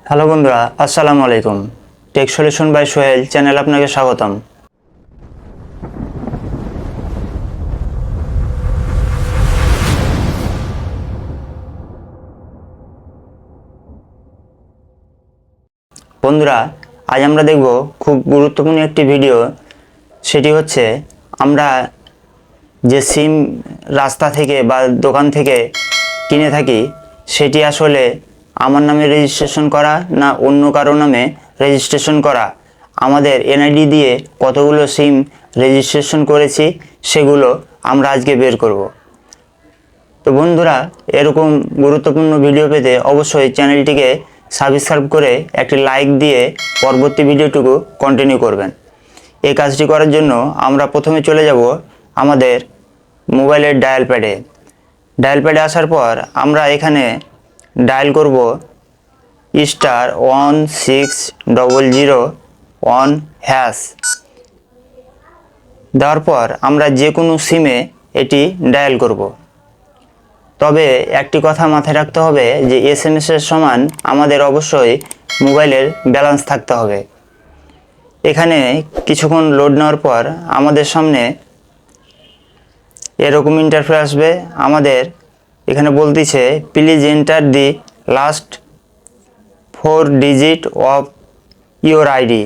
Hello বন্ধুরা, আসসালামু আলাইকুম। Tech solution by Sohel channel আপনাকে স্বাগতম। বন্ধুরা, আজ আমরা দেখব খুব গুরুত্বপূর্ণ একটি ভিডিও। সেটি হচ্ছে আমরা যে সিম রাস্তা থেকে বা দোকান থেকে কিনে থাকি সেটি আসলে আমার নামে রেজিস্ট্রেশন করা না অন্য কারো নামে রেজিস্ট্রেশন করা, আমাদের এনআইডি দিয়ে কতগুলো সিম রেজিস্ট্রেশন করেছি সেগুলো আমরা আজকে বের করব। তো বন্ধুরা, এরকম গুরুত্বপূর্ণ ভিডিও পেতে অবশ্যই চ্যানেলটিকে সাবস্ক্রাইব করে একটি লাইক দিয়ে পরবর্তী ভিডিওটুকু কন্টিনিউ করবেন। এই কাজটি করার জন্য আমরা প্রথমে চলে যাব আমাদের মোবাইলের ডায়াল প্যাডে আসার পর আমরা এখানে ডায়াল করব *1600 দেওয়ার পর আমরা যে কোনো সিমে এটি ডায়াল করব। তবে একটি কথা মাথায় রাখতে হবে যে SMS এর সমান আমাদের অবশ্যই মোবাইলের ব্যালেন্স থাকতে হবে। এখানে কিছুক্ষণ লোড নেওয়ার পর আমাদের সামনে এরকম ইন্টারফেস আসবে। আমাদের এখানে বলতেছে please enter the last 4 digit of your ID,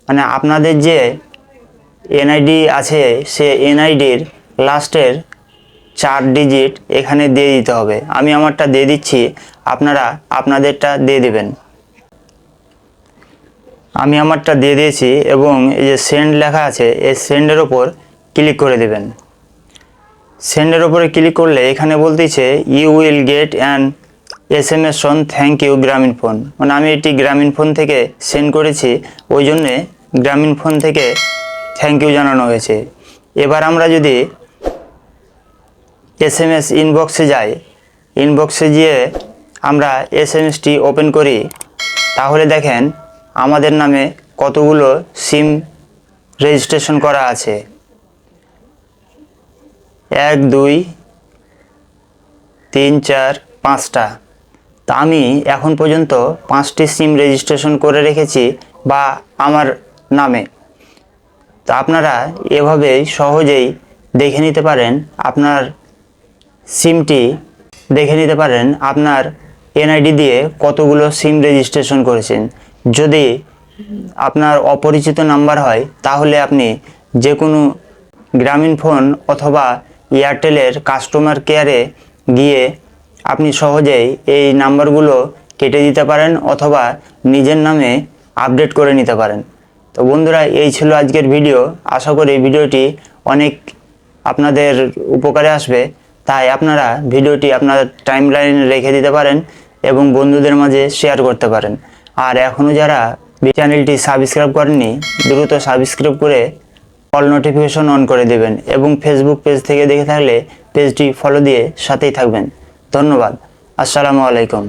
মানে আপনাদের যে এনআইডি আছে সে এনআইডির লাস্টের 4 ডিজিট এখানে দিয়ে দিতে হবে। আমি আমারটা দিয়ে দিচ্ছি, আপনারা আপনাদেরটা দিয়ে দেবেন। আমি আমারটা দিয়ে দিয়েছি এবং এই যে সেন্ড লেখা আছে এই সেন্ডের ওপর ক্লিক করে দেবেন। সেন্ডের ওপরে ক্লিক করলে এখানে বলতেছে you will get an SMS on thank you Grameenphone, মানে আমি এটি গ্রামীণ ফোন থেকে সেন্ড করেছি, ওই জন্যে গ্রামীণ ফোন থেকে থ্যাংক ইউ জানানো হয়েছে। এবার আমরা যদি SMS ইনবক্সে যাই, ইনবক্সে গিয়ে আমরা SMSটি ওপেন করি, তাহলে দেখেন আমাদের নামে কতগুলো সিম রেজিস্ট্রেশন করা আছে। 1 2 3 4 5টা। তা আমি এখন পর্যন্ত 5টি সিম রেজিস্ট্রেশন করে রেখেছি বা আমার নামে। তো আপনারা এভাবেই সহজেই দেখে নিতে পারেন, আপনার সিমটি দেখে নিতে পারেন আপনার এনআইডি দিয়ে কতগুলো সিম রেজিস্ট্রেশন করেছেন। যদি আপনার অপরিচিত নাম্বার হয় তাহলে আপনি যে কোনো গ্রামীণ ফোন অথবা এয়ারটেলের কাস্টমার কেয়ারে গিয়ে আপনি সহজেই এই নাম্বারগুলো কেটে দিতে পারেন অথবা নিজের নামে আপডেট করে নিতে পারেন। তো বন্ধুরা, এই ছিল আজকের ভিডিও। আশা করি ভিডিওটি অনেক আপনাদের উপকারে আসবে, তাই আপনারা ভিডিওটি আপনার টাইমলাইনে রেখে দিতে পারেন এবং বন্ধুদের মাঝে শেয়ার করতে পারেন। আর এখনও যারা চ্যানেলটি সাবস্ক্রাইব করেননি দ্রুত সাবস্ক্রাইব করে অল নোটিফিকেশন অন করে দেবেন এবং ফেসবুক পেজ থেকে দেখে থাকলে পেজটি ফলো দিয়ে সাথেই থাকবেন। ধন্যবাদ। আসসালামু আলাইকুম।